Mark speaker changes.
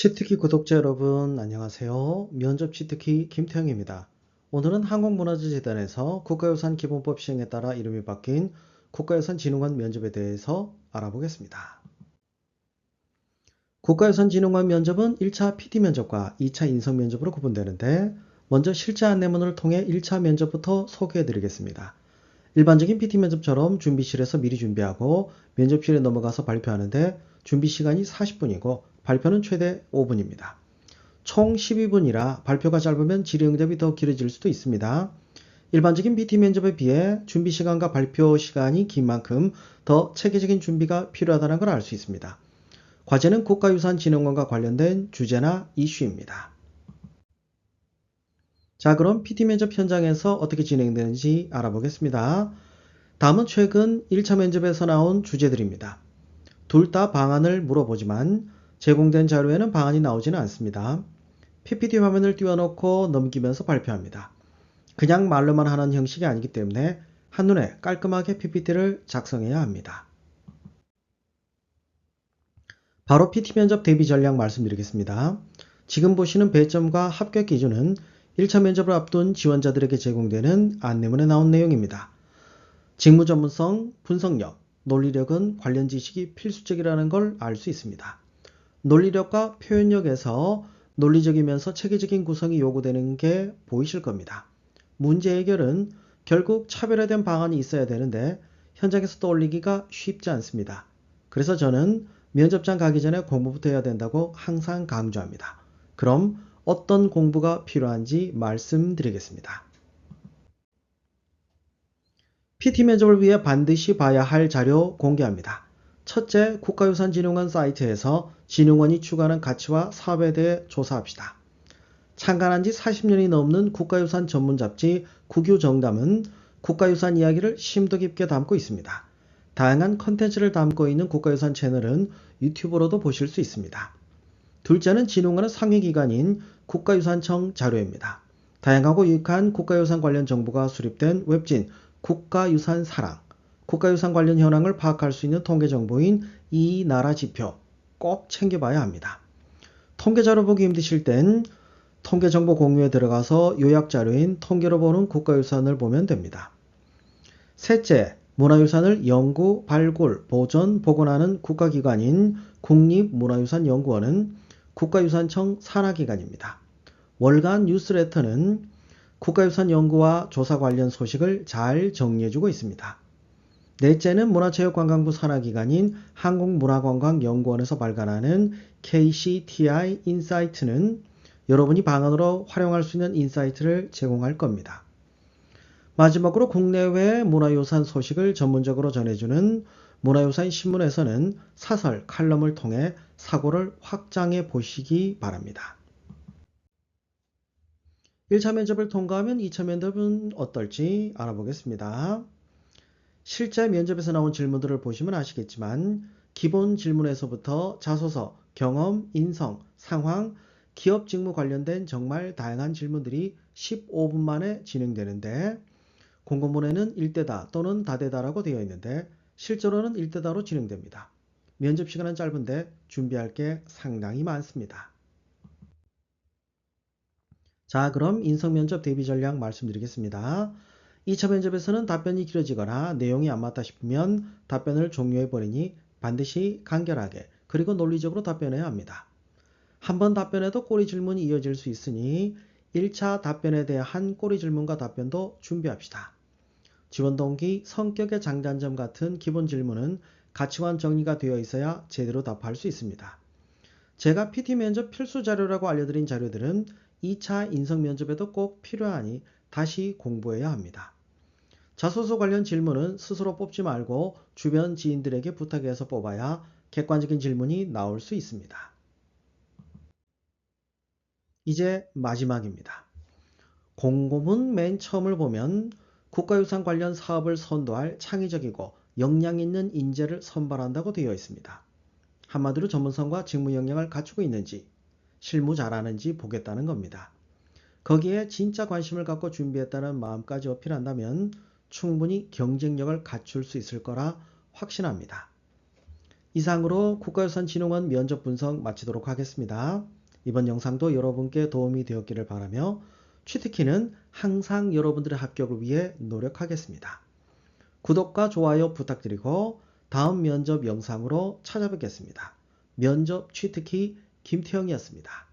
Speaker 1: 치트키 구독자 여러분 안녕하세요. 면접 치트키 김태형입니다. 오늘은 한국문화재재단에서 국가유산기본법 시행에 따라 이름이 바뀐 국가유산진흥원 면접에 대해서 알아보겠습니다. 국가유산진흥원 면접은 1차 PD 면접과 2차 인성 면접으로 구분되는데 먼저 실제 안내문을 통해 1차 면접부터 소개해 드리겠습니다. 일반적인 PT 면접처럼 준비실에서 미리 준비하고 면접실에 넘어가서 발표하는데 준비 시간이 40분이고 발표는 최대 5분입니다. 총 12분이라 발표가 짧으면 질의응답이 더 길어질 수도 있습니다. 일반적인 PT 면접에 비해 준비 시간과 발표 시간이 긴 만큼 더 체계적인 준비가 필요하다는 걸 알 수 있습니다. 과제는 국가유산진흥원과 관련된 주제나 이슈입니다. 자, 그럼 PT 면접 현장에서 어떻게 진행되는지 알아보겠습니다. 다음은 최근 1차 면접에서 나온 주제들입니다. 둘 다 방안을 물어보지만 제공된 자료에는 방안이 나오지는 않습니다. PPT 화면을 띄워놓고 넘기면서 발표합니다. 그냥 말로만 하는 형식이 아니기 때문에 한눈에 깔끔하게 PPT를 작성해야 합니다. 바로 PT 면접 대비 전략 말씀드리겠습니다. 지금 보시는 배점과 합격 기준은 1차 면접을 앞둔 지원자들에게 제공되는 안내문에 나온 내용입니다. 직무 전문성, 분석력, 논리력은 관련 지식이 필수적이라는 걸 알 수 있습니다. 논리력과 표현력에서 논리적이면서 체계적인 구성이 요구되는 게 보이실 겁니다. 문제 해결은 결국 차별화된 방안이 있어야 되는데 현장에서 떠올리기가 쉽지 않습니다. 그래서 저는 면접장 가기 전에 공부부터 해야 된다고 항상 강조합니다. 그럼 어떤 공부가 필요한지 말씀드리겠습니다. PT 면접을 위해 반드시 봐야 할 자료 공개합니다. 첫째, 국가유산진흥원 사이트에서 진흥원이 추구하는 가치와 사업에 대해 조사합시다. 창간한 지 40년이 넘는 국가유산 전문 잡지 국유정담은 국가유산 이야기를 심도 깊게 담고 있습니다. 다양한 컨텐츠를 담고 있는 국가유산 채널은 유튜브로도 보실 수 있습니다. 둘째는 진흥원의 상위기관인 국가유산청 자료입니다. 다양하고 유익한 국가유산 관련 정보가 수립된 웹진 국가유산사랑, 국가유산 관련 현황을 파악할 수 있는 통계정보인 이 나라 지표 꼭 챙겨봐야 합니다. 통계자료 보기 힘드실 땐 통계정보 공유에 들어가서 요약자료인 통계로 보는 국가유산을 보면 됩니다. 셋째, 문화유산을 연구, 발굴, 보존, 복원하는 국가기관인 국립문화유산연구원은 국가유산청 산하기관입니다. 월간 뉴스레터는 국가유산 연구와 조사 관련 소식을 잘 정리해주고 있습니다. 넷째는 문화체육관광부 산하기관인 한국문화관광연구원에서 발간하는 KCTI 인사이트는 여러분이 방안으로 활용할 수 있는 인사이트를 제공할 겁니다. 마지막으로 국내외 문화유산 소식을 전문적으로 전해주는 문화유산 신문에서는 사설, 칼럼을 통해 사고를 확장해 보시기 바랍니다. 1차 면접을 통과하면 2차 면접은 어떨지 알아보겠습니다. 실제 면접에서 나온 질문들을 보시면 아시겠지만 기본 질문에서부터 자소서, 경험, 인성, 상황, 기업 직무 관련된 정말 다양한 질문들이 15분 만에 진행되는데 공고문에는 1대다 또는 다대다라고 되어 있는데 실제로는 1대다로 진행됩니다. 면접 시간은 짧은데 준비할 게 상당히 많습니다. 자, 그럼 인성면접 대비 전략 말씀드리겠습니다. 2차 면접에서는 답변이 길어지거나 내용이 안 맞다 싶으면 답변을 종료해버리니 반드시 간결하게 그리고 논리적으로 답변해야 합니다. 한 번 답변해도 꼬리 질문이 이어질 수 있으니 1차 답변에 대한 꼬리 질문과 답변도 준비합시다. 지원 동기, 성격의 장단점 같은 기본 질문은 가치관 정리가 되어 있어야 제대로 답할 수 있습니다. 제가 PT 면접 필수 자료라고 알려드린 자료들은 2차 인성 면접에도 꼭 필요하니 다시 공부해야 합니다. 자소서 관련 질문은 스스로 뽑지 말고 주변 지인들에게 부탁해서 뽑아야 객관적인 질문이 나올 수 있습니다. 이제 마지막입니다. 공고문 맨 처음을 보면 국가유산 관련 사업을 선도할 창의적이고 역량 있는 인재를 선발한다고 되어 있습니다. 한마디로 전문성과 직무 역량을 갖추고 있는지 실무 잘하는지 보겠다는 겁니다. 거기에 진짜 관심을 갖고 준비했다는 마음까지 어필한다면 충분히 경쟁력을 갖출 수 있을 거라 확신합니다. 이상으로 국가유산진흥원 면접 분석 마치도록 하겠습니다. 이번 영상도 여러분께 도움이 되었기를 바라며 취특키는 항상 여러분들의 합격을 위해 노력하겠습니다. 구독과 좋아요 부탁드리고 다음 면접 영상으로 찾아뵙겠습니다. 면접 취특키 김태형이었습니다.